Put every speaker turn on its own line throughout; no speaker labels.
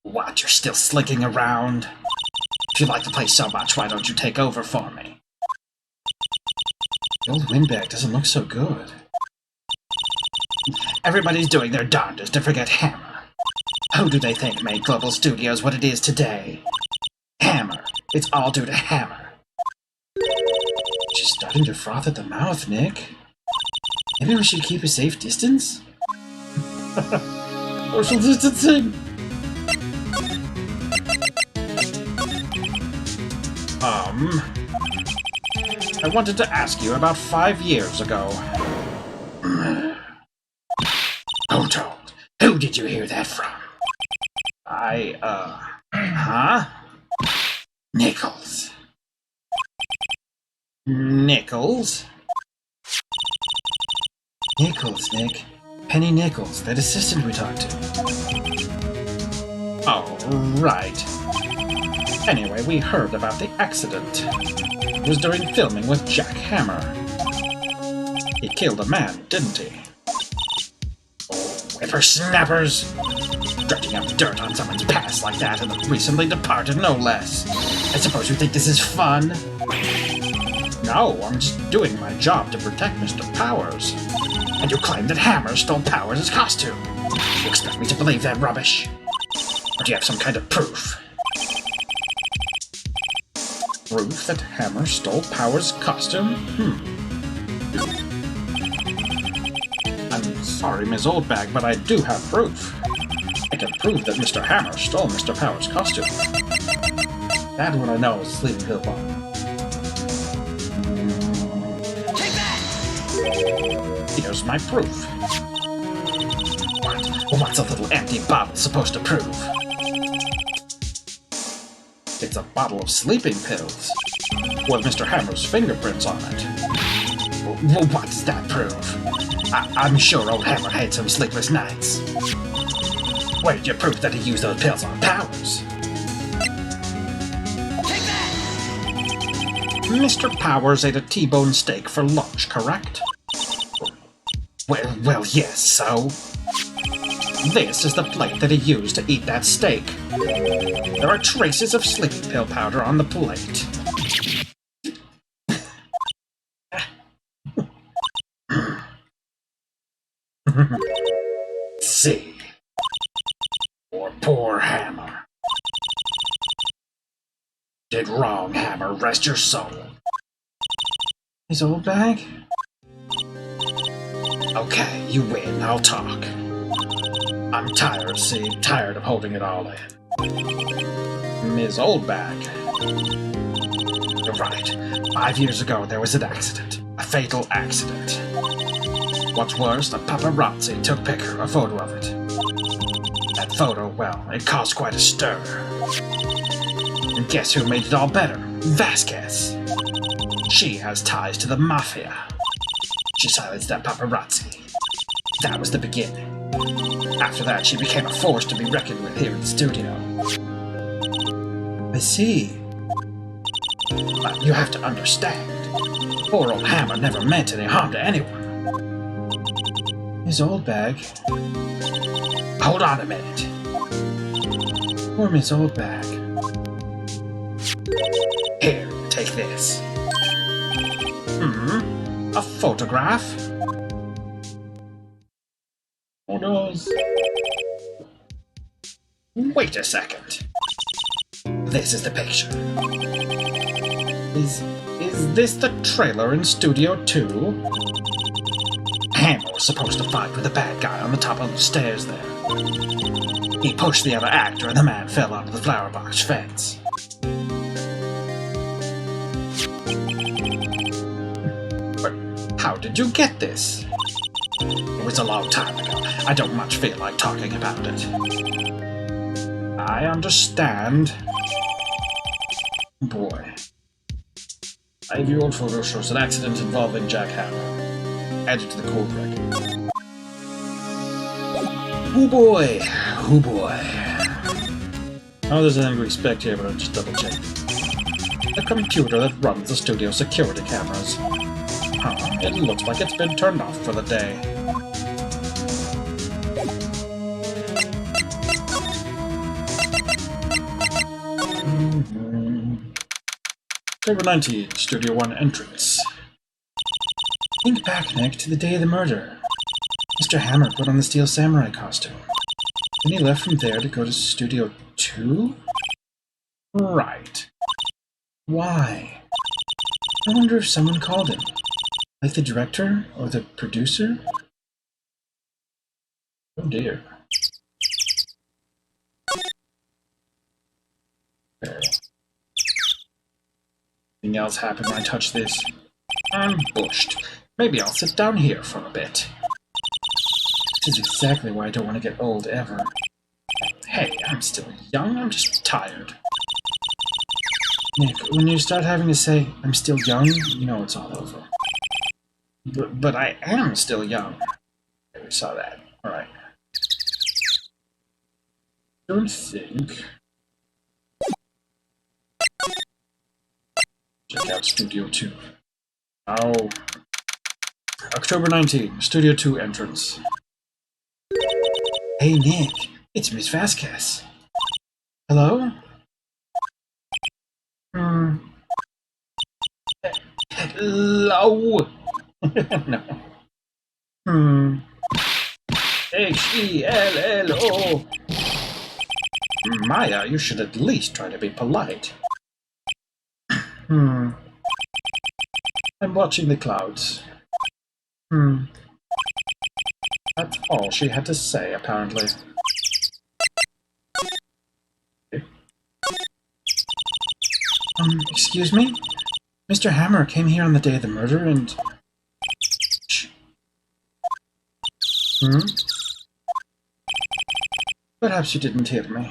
What, you're still slinking around? If you like the place so much, why don't you take over for me? The old windbag doesn't look so good. Everybody's doing their darndest to forget Hammer. Who do they think made Global Studios what it is today? Hammer. It's all due to Hammer. She's starting to froth at the mouth, Nick. Maybe we should keep a safe distance? Social distancing! I wanted to ask you about 5 years ago. Who told? Who did you hear that from? Huh? Nichols. Nichols? Nichols, Nick. Penny Nichols, that assistant we talked to. Oh, right. Anyway, we heard about the accident. It was during filming with Jack Hammer. He killed a man, didn't he? Whippersnappers! Dredging up dirt on someone's past like that and the recently departed, no less. I suppose you think this is fun? No, I'm just doing my job to protect Mr. Powers. And you claim that Hammer stole Powers' costume. You expect me to believe that rubbish? Or do you have some kind of proof? Proof that Hammer stole Powers' costume? I'm sorry, Ms. Oldbag, but I do have proof. I can prove that Mr. Hammer stole Mr. Powers' costume. That one I know is sleeping pill bomb.
Take that!
Here's my proof. What? What's a little empty bottle supposed to prove? It's a bottle of sleeping pills with Mr. Hammer's fingerprints on it. Well, what does that prove? I'm sure old Hammer had some sleepless nights. Where did you prove that he used those pills on Powers?
Take that!
Mr. Powers ate a T-bone steak for lunch, correct? Well, yes, so? This is the plate that he used to eat that steak. There are traces of sleeping pill powder on the plate. See. Poor Hammer. Did wrong, Hammer. Rest your soul. His old bag? Okay, you win. I'll talk. I'm tired, see? Tired of holding it all in. Ms. Oldbag. You're right. 5 years ago, there was an accident. A fatal accident. What's worse, the paparazzi took a photo of it. That photo, well, it caused quite a stir. And guess who made it all better? Vasquez. She has ties to the mafia. She silenced that paparazzi. That was the beginning. After that, she became a force to be reckoned with here in the studio. I see. But you have to understand, poor old Hammer never meant any harm to anyone. His old bag. Hold on a minute. Poor Miss Oldbag. Here, take this. A photograph? Oh no. Wait a second. This is the picture. Is this the trailer in Studio 2? Hammer was supposed to fight with the bad guy on the top of the stairs there. He pushed the other actor and the man fell onto the flower box fence. But how did you get this? It was a long time ago. I don't much feel like talking about it. I understand. Boy. 5-year-old photo shows an accident involving Jack Hammer. Added to the court record. Oh boy! Oh boy. Oh, there's an angry spec here, but I'll just double check. The computer that runs the studio security cameras. Huh, it looks like it's been turned off for the day. October 19, Studio 1 entrance. Think back, Nick, to the day of the murder. Mr. Hammer put on the Steel Samurai costume. Then he left from there to go to Studio 2? Right. Why? I wonder if someone called him. Like the director or the producer? Oh dear. Okay. Anything else happen when I touch this? I'm bushed. Maybe I'll sit down here for a bit. This is exactly why I don't want to get old ever. Hey, I'm still young, I'm just tired. Nick, when you start having to say, I'm still young, you know it's all over. But I am still young. Okay, we saw that. Alright. Don't think... Check out Studio 2. Oh. October 19, Studio 2 entrance. Hey Nick, it's Miss Vasquez. Hello? Hello? No. Hello. Maya, you should at least try to be polite. I'm watching the clouds. That's all she had to say, apparently. Excuse me? Mr. Hammer came here on the day of the murder and... Shh. Perhaps you didn't hear me.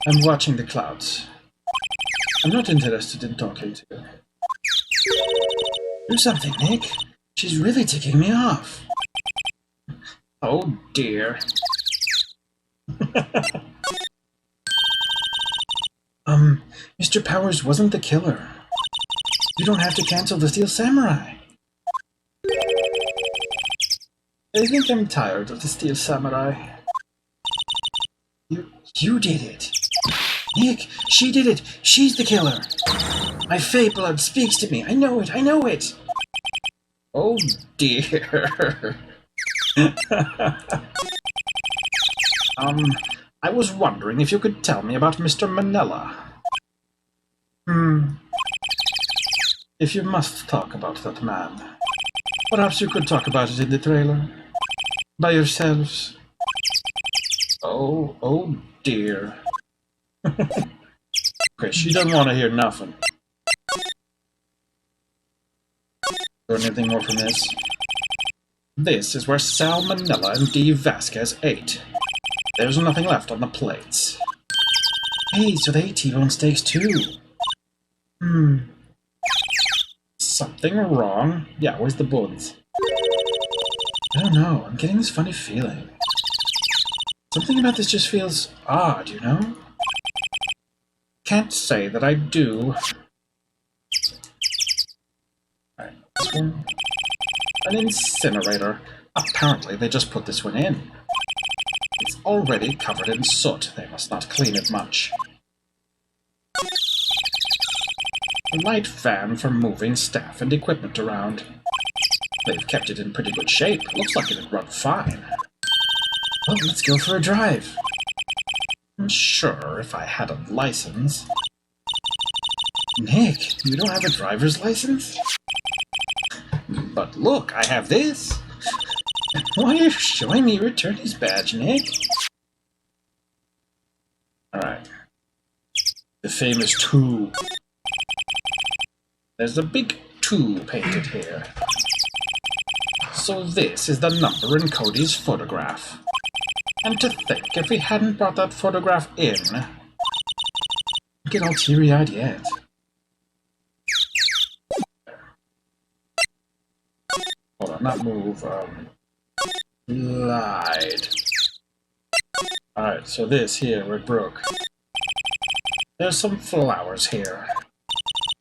I'm watching the clouds. I'm not interested in talking to you. Do something, Nick. She's really ticking me off. Oh dear. Mr. Powers wasn't the killer. You don't have to cancel the Steel Samurai. I think I'm tired of the Steel Samurai. You did it. Nick, she did it. She's the killer. My fate blood speaks to me. I know it. Oh dear. I was wondering if you could tell me about Mr. Manila. If you must talk about that man, perhaps you could talk about it in the trailer. By yourselves. Oh dear. Okay, she doesn't want to hear nothing. Or anything more from this? This is where Sal Manila and Dee Vasquez ate. There's nothing left on the plates. Hey, so they ate T-bone steaks too. Something wrong? Yeah, where's the buns? I don't know, I'm getting this funny feeling. Something about this just feels odd, you know? Can't say that I do. Alright, this one. An incinerator. Apparently they just put this one in. It's already covered in soot. They must not clean it much. A light fan for moving staff and equipment around. They've kept it in pretty good shape. Looks like it'd run fine. Well, let's go for a drive. Sure, if I had a license. Nick, you don't have a driver's license? But look, I have this. Why are you showing me your attorney's badge, Nick? Alright. The famous 2. There's a big 2 painted here. So this is the number in Cody's photograph. And to think, if he hadn't brought that photograph in... I get all teary-eyed yet. Hold on, not move, Slide. Alright, so this here, where it broke. There's some flowers here.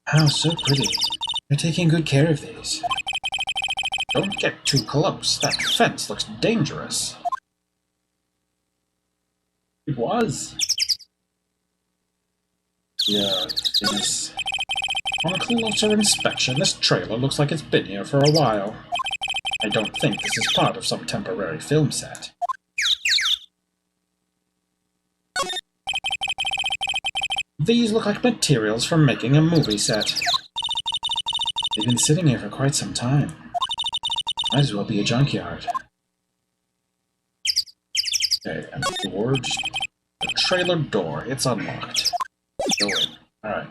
How so pretty. You're taking good care of these. Don't get too close. That fence looks dangerous. It was. Yeah, this. On closer inspection, this trailer looks like it's been here for a while. I don't think this is part of some temporary film set. These look like materials for making a movie set. They've been sitting here for quite some time. Might as well be a junkyard. Okay, and the door, just the trailer door, it's unlocked. Go in. Alright.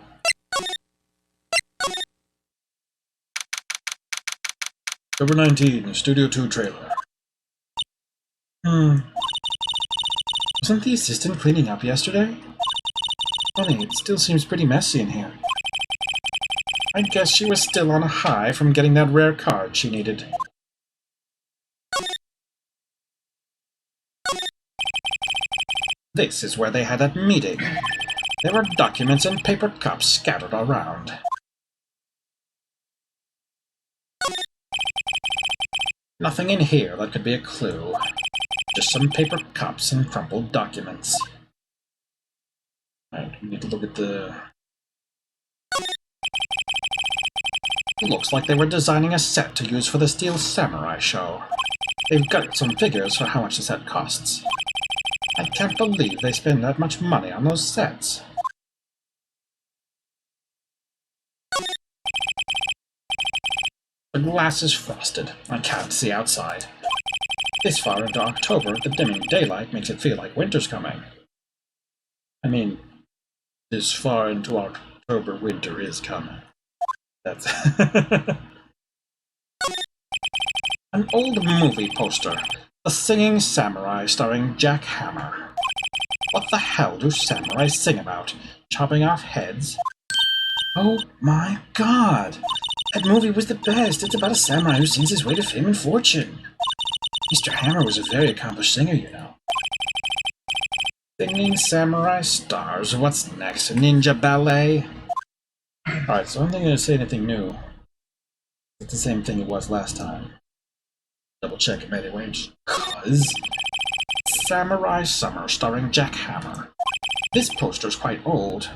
Number 19, Studio 2 trailer. Wasn't the assistant cleaning up yesterday? Funny, it still seems pretty messy in here. I guess she was still on a high from getting that rare card she needed. This is where they had that meeting. There were documents and paper cups scattered around. Nothing in here that could be a clue. Just some paper cups and crumpled documents. Alright, we need to look at the... Looks like they were designing a set to use for the Steel Samurai show. They've got some figures for how much the set costs. I can't believe they spend that much money on those sets. The glass is frosted. I can't see outside. This far into October, the dimming daylight makes it feel like winter's coming. I mean, this far into October, winter is coming. That's... An old movie poster. The Singing Samurai starring Jack Hammer. What the hell do samurais sing about? Chopping off heads? Oh my god! That movie was the best. It's about a samurai who sings his way to fame and fortune. Mr. Hammer was a very accomplished singer, you know. Singing Samurai stars. What's next? A ninja ballet? Alright, so I'm not going to say anything new. It's the same thing it was last time. Double check it anyway, just cuz. Samurai Summer starring Jack Hammer. This poster's quite old.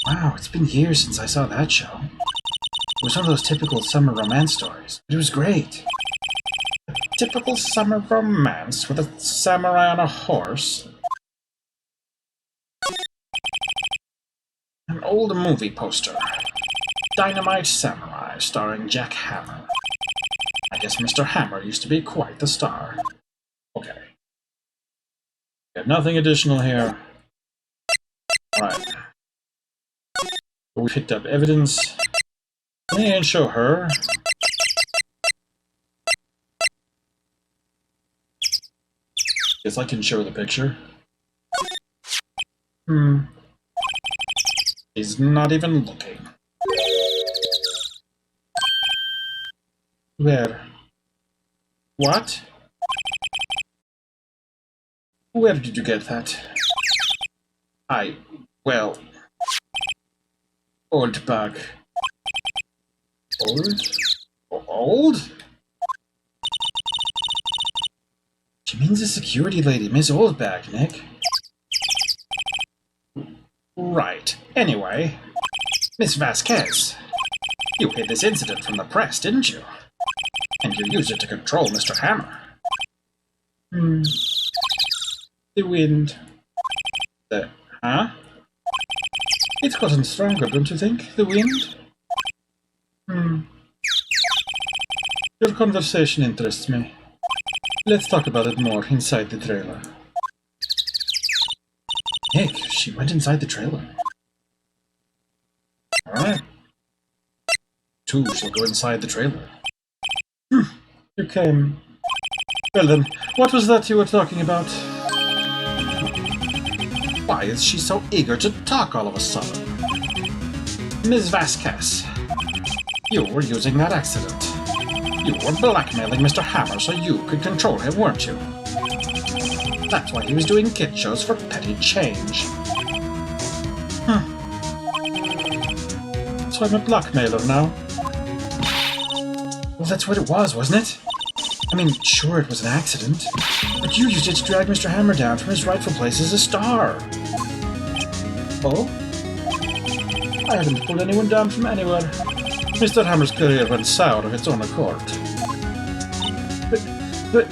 Wow, it's been years since I saw that show. It was one of those typical summer romance stories. It was great. A typical summer romance with a samurai on a horse. An old movie poster. Dynamite Samurai starring Jack Hammer. I guess Mr. Hammer used to be quite the star. Okay. We have nothing additional here. Alright. We picked up evidence. Can I show her? Guess I can show the picture. He's not even looking. Where? What? Where did you get that? Well... Old bug. Old? Old? She means the security lady, Miss Oldback, Nick. Right. Anyway, Miss Vasquez, you hid this incident from the press, didn't you? And you used it to control Mr. Hammer. The wind. Huh? It's gotten stronger, don't you think? The wind? Your conversation interests me. Let's talk about it more inside the trailer. Nick, she went inside the trailer. Alright. Two shall go inside the trailer. You came. Well then, what was that you were talking about? Why is she so eager to talk all of a sudden? Ms. Vasquez, you were using that accident. You were blackmailing Mr. Hammer so you could control him, weren't you? That's why he was doing kid shows for petty change. So I'm a blackmailer now? Well, that's what it was, wasn't it? I mean, sure, it was an accident, but you used it to drag Mr. Hammer down from his rightful place as a star. Oh? I haven't pulled anyone down from anywhere. Mr. Hammer's career went sour of its own accord. But...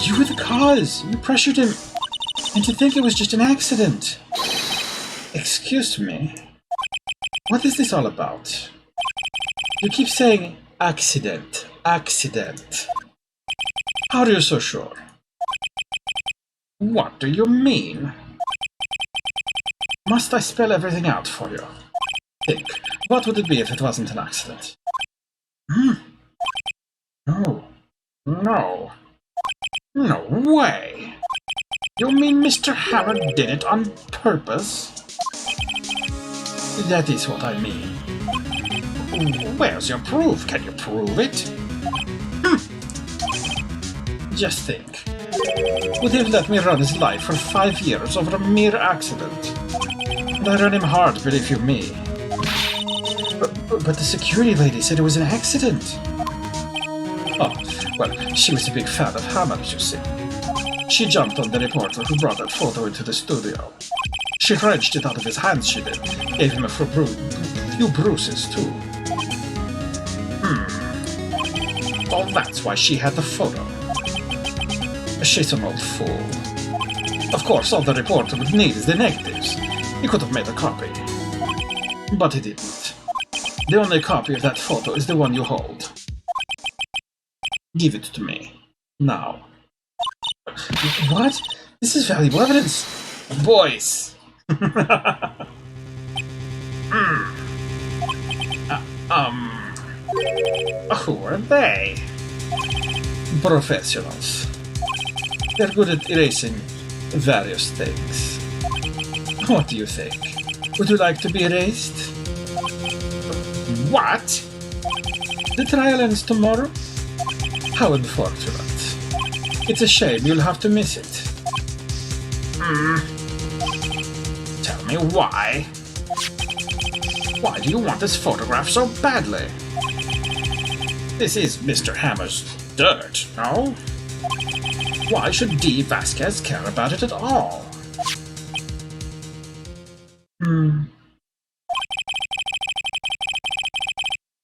You were the cause! You pressured him... And to think it was just an accident! Excuse me? What is this all about? You keep saying accident, accident. How are you so sure? What do you mean? Must I spell everything out for you? Think, what would it be if it wasn't an accident? No. No. No way! You mean Mr. Hammer did it on purpose? That is what I mean. Where's your proof? Can you prove it? Just think. Would he have let me run his life for 5 years over a mere accident? And I ran him hard, believe you me. But the security lady said it was an accident. Oh, well, she was a big fan of Hammer's, you see. She jumped on the reporter who brought that photo into the studio. She wrenched it out of his hands, she did. Gave him a few bruises, too. Oh, that's why she had the photo. She's an old fool. Of course, all the reporter would need is the negatives. He could have made a copy. But he didn't. The only copy of that photo is the one you hold. Give it to me. Now. What? This is valuable evidence. Boys! Who are they? Professionals. They're good at erasing various things. What do you think? Would you like to be erased? What? The trial ends tomorrow? How unfortunate. It's a shame you'll have to miss it. Tell me why. Why do you want this photograph so badly? This is Mr. Hammer's dirt, no? Why should D. Vasquez care about it at all?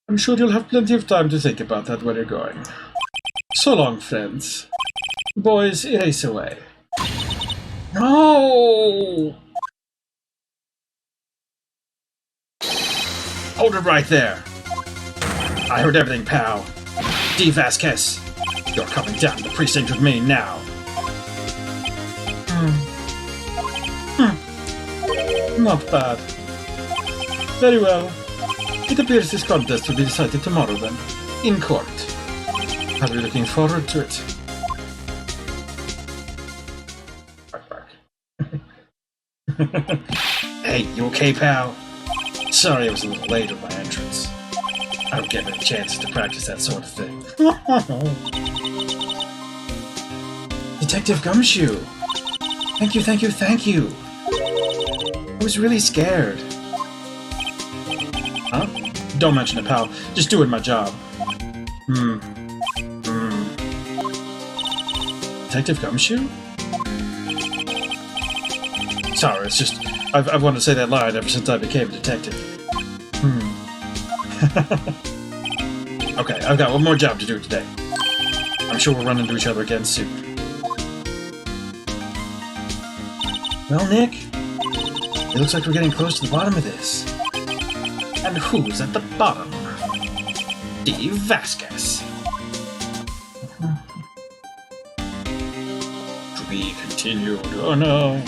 I'm sure you'll have plenty of time to think about that where you're going. So long, friends. Boys, erase away. No! Hold it right there. I heard everything, pal. D. Vasquez, you're coming down to the precinct with me now. Not bad. Very well. It appears this contest will be decided tomorrow then, in court. I'll be looking forward to it. Hey, you okay, pal? Sorry I was a little late with my entrance. I don't get many chances to practice that sort of thing. Detective Gumshoe! Thank you, thank you, thank you! I was really scared. Huh? Don't mention it, pal. Just doing my job. Detective Gumshoe? Sorry, it's just... I've wanted to say that line ever since I became a detective. Okay, I've got one more job to do today. I'm sure we'll run into each other again soon. Well, Nick, it looks like we're getting close to the bottom of this. And who's at the bottom? D. Vasquez. To be continued. Oh no.